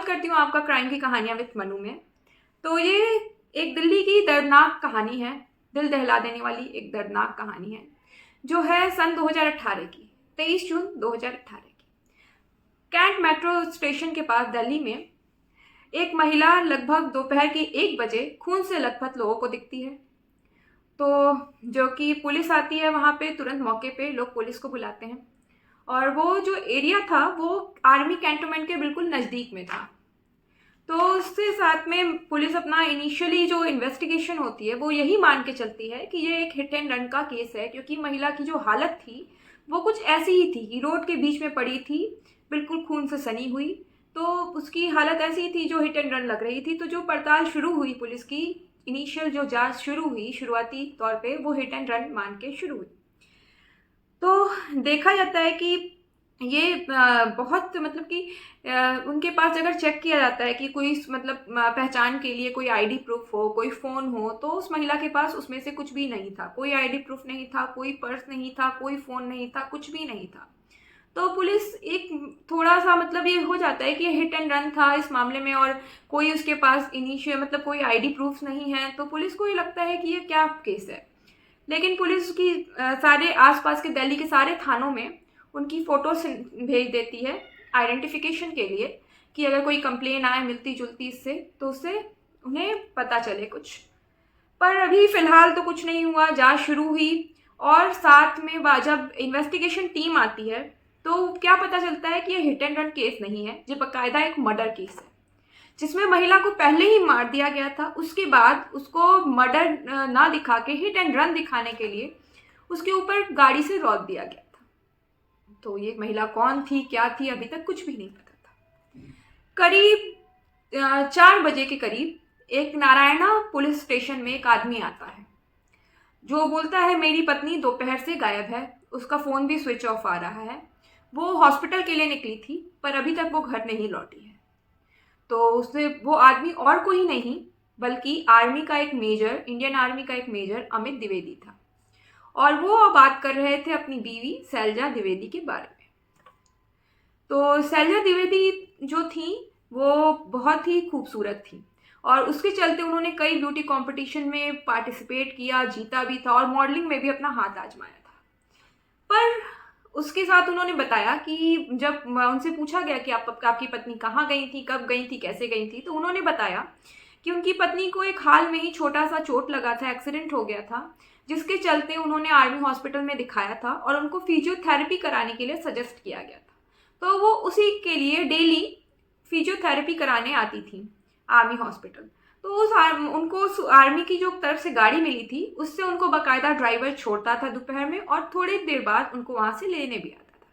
करती हूँ आपका क्राइम की कहानियाँ विद मनु में। तो ये एक दिल्ली की दर्दनाक कहानी है, दिल दहला देने वाली एक दर्दनाक कहानी है, जो है सन 2018 की, 23 जून 2018 की। कैंट मेट्रो स्टेशन के पास दिल्ली में एक महिला लगभग दोपहर के 1 बजे खून से लथपथ लोगों को दिखती है। तो जो कि पुलिस आती है वहाँ पे, तुरंत मौके पे लोग पुलिस को बुलाते हैं। और वो जो एरिया था वो आर्मी कैंटोनमेंट के बिल्कुल नज़दीक में था। तो उसके साथ में पुलिस अपना इनिशियली जो इन्वेस्टिगेशन होती है वो यही मान के चलती है कि ये एक हिट एंड रन का केस है, क्योंकि महिला की जो हालत थी वो कुछ ऐसी ही थी कि रोड के बीच में पड़ी थी, बिल्कुल खून से सनी हुई। तो उसकी हालत ऐसी थी जो हिट एंड रन लग रही थी। तो जो पड़ताल शुरू हुई पुलिस की, इनिशियल जो जांच शुरू हुई शुरुआती तौर पे, वो हिट एंड रन मान के शुरू हुई। तो देखा जाता है कि ये बहुत मतलब कि उनके पास अगर चेक किया जाता है कि कोई मतलब पहचान के लिए कोई आईडी प्रूफ हो, कोई फ़ोन हो, तो उस महिला के पास उसमें से कुछ भी नहीं था। कोई आईडी प्रूफ नहीं था, कोई पर्स नहीं था, कोई फ़ोन नहीं था, कुछ भी नहीं था। तो पुलिस एक थोड़ा-सा मतलब ये हो जाता है कि ये हिट एंड रन था इस मामले में, और कोई उसके पास इनिशियल मतलब कोई आईडी प्रूफ नहीं है, तो पुलिस को ये लगता है कि ये क्या केस है। लेकिन पुलिस की सारे आसपास के दिल्ली के सारे थानों में उनकी फ़ोटोज़ भेज देती है आइडेंटिफिकेशन के लिए, कि अगर कोई कंप्लेन आए मिलती-जुलती इससे, तो उससे उन्हें पता चले कुछ। पर अभी फ़िलहाल तो कुछ नहीं हुआ, जाँच शुरू हुई और साथ में जब इन्वेस्टिगेशन टीम आती है, तो क्या पता चलता है कि ये हिट एंड रन केस नहीं है, ये बाकायदा एक मर्डर केस है। जिसमें महिला को पहले ही मार दिया गया था, उसके बाद उसको मर्डर ना दिखा के हिट एंड रन दिखाने के लिए उसके ऊपर गाड़ी से रौंद दिया गया था। तो ये महिला कौन थी, क्या थी, अभी तक कुछ भी नहीं पता था। करीब 4 बजे के करीब एक नारायणा पुलिस स्टेशन में एक आदमी आता है, जो बोलता है मेरी पत्नी दोपहर से गायब है, उसका फ़ोन भी स्विच ऑफ आ रहा है, वो हॉस्पिटल के लिए निकली थी पर अभी तक वो घर नहीं लौटी है। तो उसने वो आदमी और कोई नहीं बल्कि आर्मी का एक मेजर, इंडियन आर्मी का एक मेजर अमित द्विवेदी था। और वो बात कर रहे थे अपनी बीवी शैलजा द्विवेदी के बारे में। तो शैलजा द्विवेदी जो थी वो बहुत ही खूबसूरत थी, और उसके चलते उन्होंने कई ब्यूटी कंपटीशन में पार्टिसिपेट किया, जीता भी था और मॉडलिंग में भी अपना हाथ आजमाया था। पर उसके साथ उन्होंने बताया कि जब उनसे पूछा गया कि आपकी पत्नी कहाँ गई थी, कब गई थी, कैसे गई थी, तो उन्होंने बताया कि उनकी पत्नी को एक हाल में ही छोटा सा चोट लगा था, एक्सीडेंट हो गया था, जिसके चलते उन्होंने आर्मी हॉस्पिटल में दिखाया था और उनको फिजियोथेरेपी कराने के लिए सजेस्ट किया गया था। तो वो उसी के लिए डेली फिजियोथेरेपी कराने आती थी आर्मी हॉस्पिटल। तो उनको उस आर्मी की जो तरफ से गाड़ी मिली थी उससे उनको बाकायदा ड्राइवर छोड़ता था दोपहर में, और थोड़ी देर बाद उनको वहाँ से लेने भी आता था।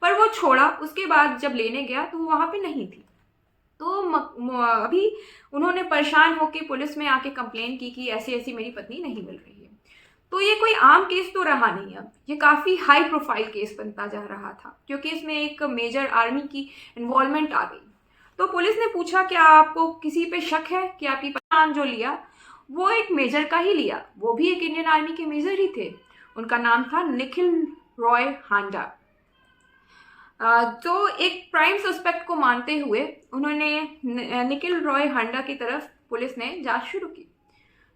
पर वो छोड़ा, उसके बाद जब लेने गया तो वो वहाँ पे नहीं थी। तो अभी उन्होंने परेशान होकर पुलिस में आके कंप्लेन की कि ऐसी ऐसी मेरी पत्नी नहीं मिल रही है। तो ये कोई आम केस तो रहा नहीं, अब ये काफ़ी हाई प्रोफाइल केस बनता जा रहा था, क्योंकि इसमें एक मेजर आर्मी की इन्वॉल्वमेंट आ गई। तो पुलिस ने पूछा क्या आपको किसी पे शक है कि आपकी नाम जो लिया वो एक मेजर का ही लिया, वो भी एक इंडियन आर्मी के मेजर ही थे। उनका नाम था निखिल रॉय हांडा। तो एक प्राइम सस्पेक्ट को मानते हुए उन्होंने निखिल रॉय हांडा की तरफ पुलिस ने जांच शुरू की।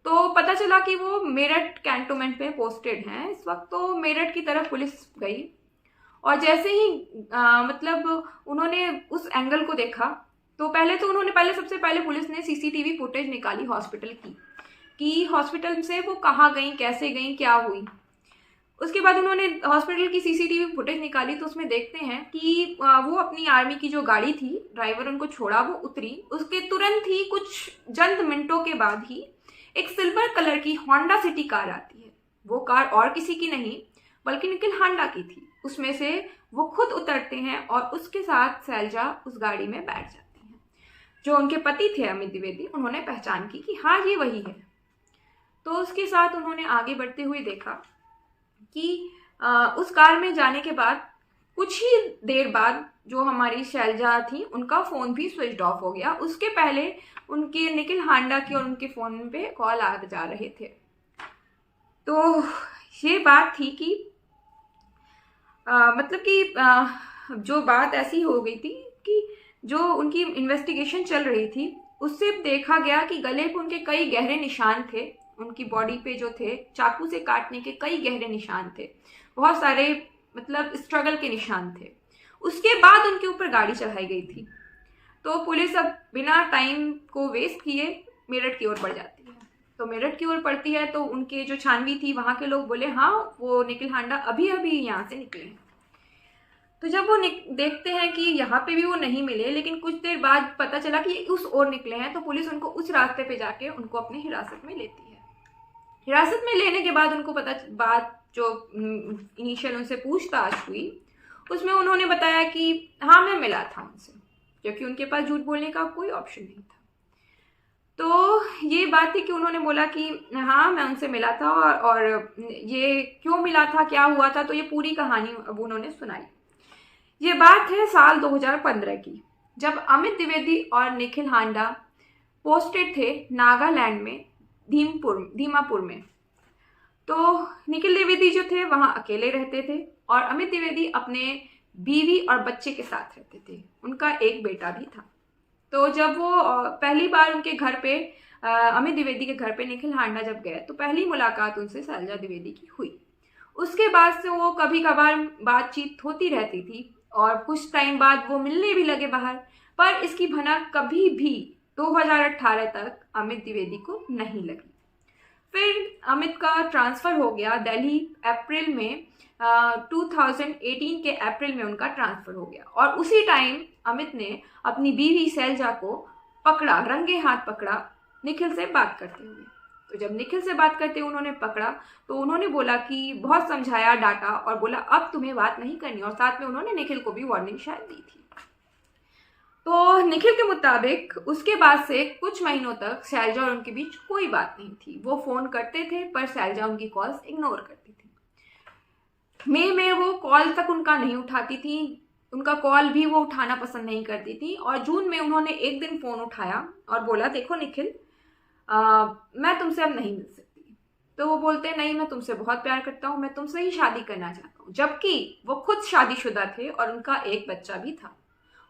तो पता चला कि वो मेरठ कैंटोनमेंट में पोस्टेड हैं इस वक्त। तो मेरठ की तरफ पुलिस गई और जैसे ही मतलब उन्होंने उस एंगल को देखा, तो सबसे पहले पुलिस ने सीसीटीवी फुटेज निकाली हॉस्पिटल की, कि हॉस्पिटल से वो कहाँ गई, कैसे गई, क्या हुई। उसके बाद उन्होंने हॉस्पिटल की सीसीटीवी फुटेज निकाली, तो उसमें देखते हैं कि वो अपनी आर्मी की जो गाड़ी थी, ड्राइवर उनको छोड़ा, वो उतरी, उसके तुरंत ही कुछ चंद मिनटों के बाद ही एक सिल्वर कलर की होंडा सिटी कार आती है। वो कार और किसी की नहीं बल्कि निखिल हांडा की थी। उसमें से वो खुद उतरते हैं और उसके साथ शैलजा उस गाड़ी में बैठ जाती हैं। जो उनके पति थे अमित द्विवेदी, उन्होंने पहचान की कि हाँ ये वही है। तो उसके साथ उन्होंने आगे बढ़ते हुए देखा कि उस कार में जाने के बाद कुछ ही देर बाद जो हमारी शैलजा थी उनका फ़ोन भी स्विच ऑफ हो गया। उसके पहले उनके निखिल हांडा की और उनके फ़ोन पे कॉल आ जा रहे थे। तो ये बात थी कि मतलब कि जो बात ऐसी हो गई थी कि जो उनकी इन्वेस्टिगेशन चल रही थी उससे देखा गया कि गले पे उनके कई गहरे निशान थे, उनकी बॉडी पे जो थे चाकू से काटने के कई गहरे निशान थे, बहुत सारे मतलब स्ट्रगल के निशान थे। उसके बाद उनके ऊपर गाड़ी चढ़ाई गई थी। तो पुलिस अब बिना टाइम को वेस्ट किए मेरठ की ओर बढ़ जाती है। तो मेरठ की ओर पड़ती है तो उनके जो छानवी थी वहाँ के लोग बोले हाँ वो निखिल हांडा अभी अभी यहाँ से निकले हैं। तो जब वो देखते हैं कि यहाँ पे भी वो नहीं मिले, लेकिन कुछ देर बाद पता चला कि उस ओर निकले हैं, तो पुलिस उनको उस रास्ते पे जाके उनको अपनी हिरासत में लेती है। हिरासत में लेने के बाद उनको बात जो इनिशियल उनसे पूछताछ हुई उसमें उन्होंने बताया कि हाँ मैं मिला था उनसे, क्योंकि उनके पास झूठ बोलने का कोई ऑप्शन नहीं था। तो ये बात थी कि उन्होंने बोला कि हाँ मैं उनसे मिला था और ये क्यों मिला था, क्या हुआ था, तो ये पूरी कहानी अब उन्होंने सुनाई। ये बात है साल 2015 की, जब अमित द्विवेदी और निखिल हांडा पोस्टेड थे नागालैंड में दीमापुर में। तो निखिल द्विवेदी जो थे वहाँ अकेले रहते थे और अमित द्विवेदी अपने बीवी और बच्चे के साथ रहते थे। उनका एक बेटा भी था। तो जब वो पहली बार उनके घर पे अमित द्विवेदी के घर पे निखिल हांडा जब गए तो पहली मुलाकात उनसे शैलजा द्विवेदी की हुई। उसके बाद से वो कभी कभार बातचीत होती रहती थी और कुछ टाइम बाद वो मिलने भी लगे बाहर, पर इसकी भनक कभी भी 2018 तक अमित द्विवेदी को नहीं लगी। फिर अमित का ट्रांसफ़र हो गया दिल्ली अप्रैल में 2018 के अप्रैल में उनका ट्रांसफ़र हो गया और उसी टाइम अमित ने अपनी बीवी शैलजा को पकड़ा, रंगे हाथ पकड़ा निखिल से बात करते हुए। तो जब निखिल से बात करते उन्होंने पकड़ा तो उन्होंने बोला कि बहुत समझाया, डांटा और बोला अब तुम्हें बात नहीं करनी, और साथ में उन्होंने निखिल को भी वार्निंग शायद दी थी। तो निखिल के मुताबिक उसके बाद से कुछ महीनों तक शैलजा और उनके बीच कोई बात नहीं थी। वो फ़ोन करते थे पर शैलजा उनकी कॉल्स इग्नोर करती थी। मई में वो कॉल तक उनका नहीं उठाती थी, उनका कॉल भी वो उठाना पसंद नहीं करती थी। और जून में उन्होंने एक दिन फ़ोन उठाया और बोला देखो निखिल मैं तुमसे अब नहीं मिल सकती। तो वो बोलते नहीं मैं तुमसे बहुत प्यार करता हूँ, मैं तुमसे ही शादी करना चाहता हूँ, जबकि वो खुद शादीशुदा थे और उनका एक बच्चा भी था।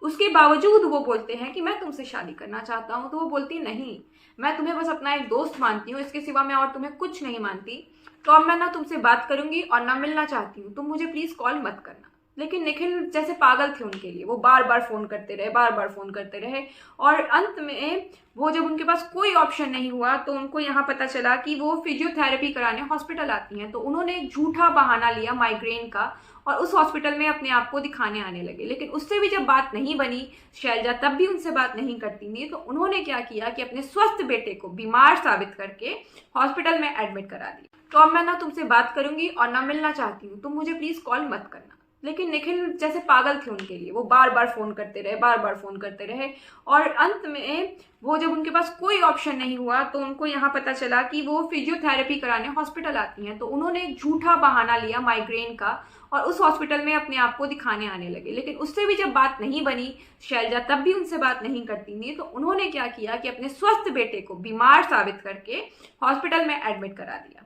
उसके बावजूद वो बोलते हैं कि मैं तुमसे शादी करना चाहता हूँ। तो वो बोलती नहीं मैं तुम्हें बस अपना एक दोस्त मानती हूँ, इसके सिवा मैं और तुम्हें कुछ नहीं मानती। तो अब मैं ना तुमसे बात करूंगी और ना मिलना चाहती हूँ, तुम मुझे प्लीज़ कॉल मत करना। लेकिन निखिल जैसे पागल थे उनके लिए, वो बार बार फ़ोन करते रहे, बार बार फ़ोन करते रहे। और अंत में वो जब उनके पास कोई ऑप्शन नहीं हुआ तो उनको यहाँ पता चला कि वो फिजियोथेरेपी कराने हॉस्पिटल आती हैं। तो उन्होंने एक झूठा बहाना लिया माइग्रेन का और उस हॉस्पिटल में अपने आप को दिखाने आने लगे। लेकिन उससे भी जब बात नहीं बनी, शैलजा तब भी उनसे बात नहीं करती थी, तो उन्होंने क्या किया कि अपने स्वस्थ बेटे को बीमार साबित करके हॉस्पिटल में एडमिट करा दिया। तो अब मैं ना तुमसे बात करूंगी और ना मिलना चाहती हूँ, तुम मुझे प्लीज़ कॉल मत करना। लेकिन निखिल जैसे पागल थे उनके लिए, वो बार बार फ़ोन करते रहे, बार बार फ़ोन करते रहे। और अंत में वो जब उनके पास कोई ऑप्शन नहीं हुआ तो उनको यहाँ पता चला कि वो फिजियोथेरेपी कराने हॉस्पिटल आती हैं। तो उन्होंने एक झूठा बहाना लिया माइग्रेन का और उस हॉस्पिटल में अपने आप को दिखाने आने लगे। लेकिन उससे भी जब बात नहीं बनी, शैलजा तब भी उनसे बात नहीं करती थी, तो उन्होंने क्या किया कि अपने स्वस्थ बेटे को बीमार साबित करके हॉस्पिटल में एडमिट करा दिया।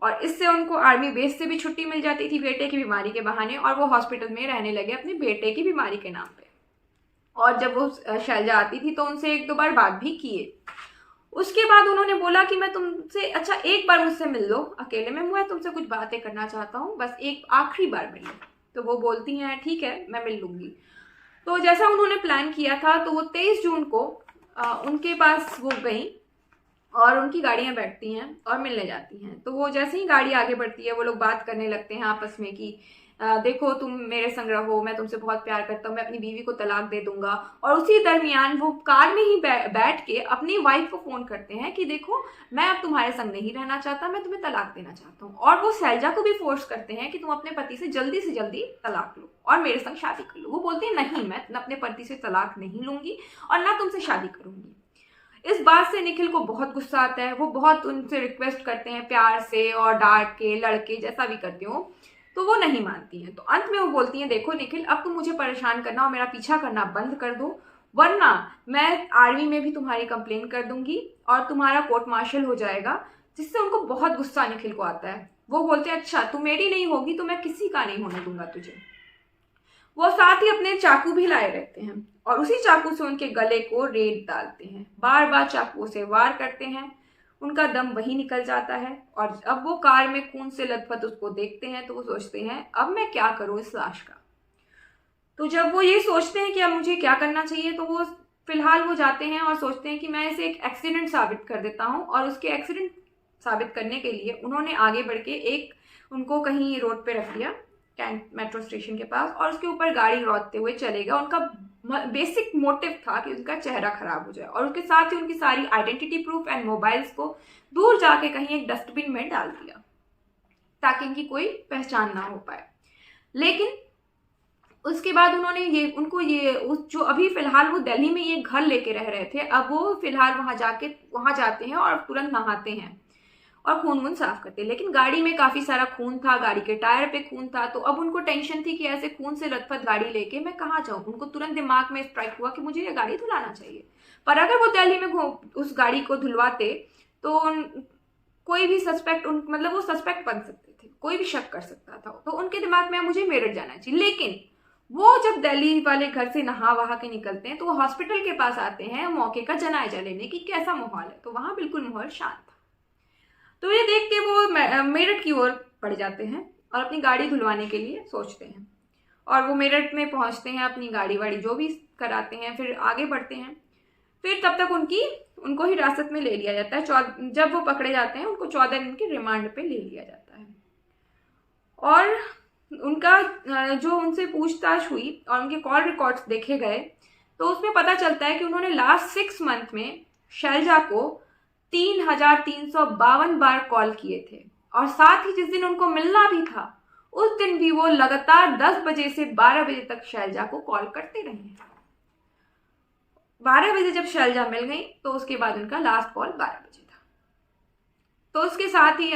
और इससे उनको आर्मी बेस से भी छुट्टी मिल जाती थी बेटे की बीमारी के बहाने, और वो हॉस्पिटल में रहने लगे अपने बेटे की बीमारी के नाम पे। और जब वो शैलजा आती थी तो उनसे एक दो बार बात भी किए। उसके बाद उन्होंने बोला कि मैं तुमसे अच्छा एक बार मुझसे मिल लो अकेले में, मैं तुमसे कुछ बातें करना चाहता हूँ, बस एक आखिरी बार मिल लो। तो वो बोलती हैं ठीक है मैं मिल लूँगी। तो जैसा उन्होंने प्लान किया था तो वो 23 जून को उनके पास वो गई और उनकी गाड़ियाँ बैठती हैं और मिलने जाती हैं। तो वो जैसे ही गाड़ी आगे बढ़ती है वो लोग बात करने लगते हैं आपस में कि देखो तुम मेरे संग रहो, मैं तुमसे बहुत प्यार करता हूँ, मैं अपनी बीवी को तलाक दे दूंगा। और उसी दरमियान वो कार में ही बैठ के अपनी वाइफ को फ़ोन करते हैं कि देखो मैं अब तुम्हारे संग नहीं रहना चाहता, मैं तुम्हें तलाक देना चाहता हूँ। और वो शैलजा को भी फोर्स करते हैं कि तुम अपने पति से जल्दी तलाक लो और मेरे संग शादी कर लो। वो बोलती है नहीं मैं अपने पति से तलाक नहीं लूँगी और ना तुमसे शादी करूँगी। इस बात से निखिल को बहुत गुस्सा आता है। वो बहुत उनसे रिक्वेस्ट करते हैं प्यार से और डांट के लड़के जैसा भी करते हो, तो वो नहीं मानती हैं। तो अंत में वो बोलती हैं देखो निखिल अब तुम मुझे परेशान करना और मेरा पीछा करना बंद कर दो, वरना मैं आर्मी में भी तुम्हारी कंप्लेन कर दूंगी और तुम्हारा कोर्ट मार्शल हो जाएगा। जिससे उनको बहुत गुस्सा निखिल को आता है। वो बोलते हैं अच्छा तू मेरी नहीं होगी तो मैं किसी का नहीं होने दूंगा तुझे। वो साथ ही अपने चाकू भी लाए रहते हैं और उसी चाकू से उनके गले को रेत डालते हैं, बार बार चाकुओं से वार करते हैं। उनका दम वही निकल जाता है और अब वो कार में खून से लथपथ उसको देखते हैं तो वो सोचते हैं अब मैं क्या करूं इस लाश का। तो जब वो ये सोचते हैं कि अब मुझे क्या करना चाहिए तो वो फिलहाल वो जाते हैं और सोचते हैं कि मैं इसे एक एक्सीडेंट साबित कर देता हूँ। और उसके एक्सीडेंट साबित करने के लिए उन्होंने आगे बढ़ के उनको कहीं रोड पे रख दिया, कैंट मेट्रो स्टेशन के पास, और उसके ऊपर गाड़ी रोकते हुए चले गए। उनका बेसिक मोटिव था कि उनका चेहरा खराब हो जाए और उसके साथ ही उनकी सारी आइडेंटिटी प्रूफ एंड मोबाइल्स को दूर जाके कहीं एक डस्टबिन में डाल दिया ताकि इनकी कोई पहचान ना हो पाए। लेकिन उसके बाद उन्होंने जो अभी फिलहाल वो दिल्ली में ये घर लेके रह रहे थे, अब वो फिलहाल वहां जाते हैं और तुरंत नहाते हैं और खून वून साफ करते हैं। लेकिन गाड़ी में काफी सारा खून था, गाड़ी के टायर पे खून था, तो अब उनको टेंशन थी कि ऐसे खून से लथपथ गाड़ी लेके मैं कहाँ जाऊं। उनको तुरंत दिमाग में स्ट्राइक हुआ कि मुझे ये गाड़ी धुलाना चाहिए। पर अगर वो दिल्ली में उस गाड़ी को धुलवाते तो कोई भी सस्पेक्ट मतलब वो सस्पेक्ट बन सकते थे, कोई भी शक कर सकता था। तो उनके दिमाग में मुझे मेरठ जाना चाहिए। लेकिन वो जब दिल्ली वाले घर से नहा वहा के निकलते हैं तो वो हॉस्पिटल के पास आते हैं मौके का जायजा लेने की कैसा माहौल है, तो वहां बिल्कुल माहौल शांत था। तो ये देख के वो मेरठ की ओर बढ़ जाते हैं और अपनी गाड़ी धुलवाने के लिए सोचते हैं और वो मेरठ में पहुंचते हैं, अपनी गाड़ी वाड़ी जो भी कराते हैं, फिर आगे बढ़ते हैं। फिर तब तक उनको हिरासत में ले लिया जाता है। जब वो पकड़े जाते हैं उनको 14 दिन के रिमांड पे ले लिया जाता है और उनका जो उनसे पूछताछ हुई और उनके कॉल रिकॉर्ड्स देखे गए तो उसमें पता चलता है कि उन्होंने लास्ट 6 मंथ में शैलजा को 3,352 बार कॉल किए थे और साथ ही जिस दिन उनको मिलना भी था उस दिन भी वो लगातार 10 बजे से 12 बजे तक शैलजा को कॉल करते रहे। 12 बजे जब शैलजा मिल गई तो उसके बाद उनका लास्ट कॉल 12 बजे था। तो उसके साथ ही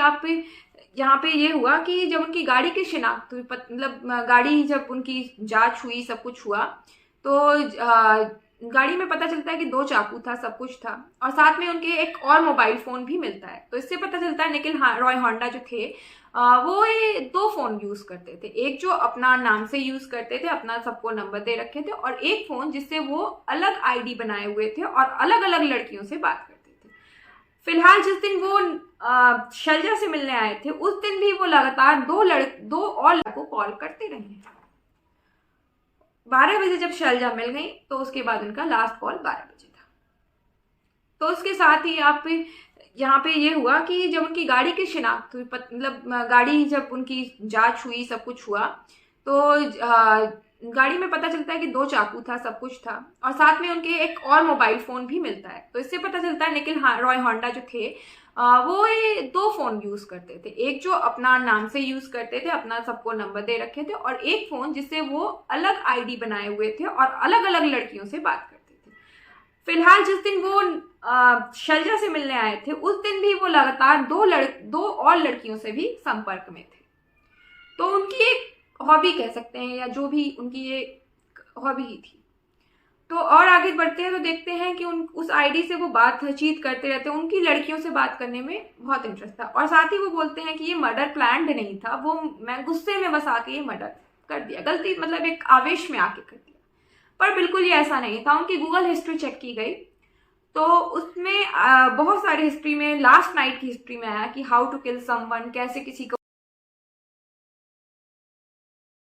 यहाँ पे ये हुआ कि जब उनकी गाड़ी की शिनाख्त हुई, मतलब गाड़ी जब उनकी जांच हुई, सब कुछ हुआ, तो गाड़ी में पता चलता है कि 2 चाकू था, सब कुछ था और साथ में उनके एक और मोबाइल फोन भी मिलता है। तो इससे पता चलता है निखिल रॉय होंडा जो थे वो ये 2 फोन यूज करते थे। एक जो अपना नाम से यूज करते थे, अपना सबको नंबर दे रखे थे, और एक फोन जिससे वो अलग आईडी बनाए हुए थे और अलग अलग लड़कियों से बात करते थे। फिलहाल जिस दिन वो शैलजा से मिलने आए थे उस दिन भी वो लगातार 2 और लड़कों को कॉल करते रहे। 12 बजे जब शैलजा मिल गई तो उसके बाद उनका लास्ट कॉल 12 बजे था। तो उसके साथ ही यहाँ पे ये हुआ कि जब उनकी गाड़ी की शिनाख्त हुई, मतलब गाड़ी जब उनकी जांच हुई, सब कुछ हुआ, तो गाड़ी में पता चलता है कि 2 चाकू था, सब कुछ था और साथ में उनके एक और मोबाइल फोन भी मिलता है। तो इससे पता चलता है निखिल रॉय होंडा जो थे वो ये 2 फोन यूज करते थे। एक जो अपना नाम से यूज करते थे, अपना सबको नंबर दे रखे थे, और एक फोन जिससे वो अलग आईडी बनाए हुए थे और अलग अलग लड़कियों से बात करते थे। फिलहाल जिस दिन वो शैलजा से मिलने आए थे उस दिन भी वो लगातार 2 और लड़कियों से भी संपर्क में थे। तो उनकी एक हॉबी कह सकते हैं, या जो भी उनकी ये हॉबी ही थी। तो और आगे बढ़ते हैं तो देखते हैं कि उस आईडी से वो बातचीत करते रहते हैं। उनकी लड़कियों से बात करने में बहुत इंटरेस्ट था और साथ ही वो बोलते हैं कि ये मर्डर प्लान्ड नहीं था, वो मैं गुस्से में बस आके ये मर्डर कर दिया, गलती मतलब एक आवेश में आके कर दिया। पर बिल्कुल ये ऐसा नहीं था। उनकी गूगल हिस्ट्री चेक की गई तो उसमें बहुत सारी हिस्ट्री में लास्ट नाइट की हिस्ट्री में आया कि हाउ टू किल समवन, कैसे किसी को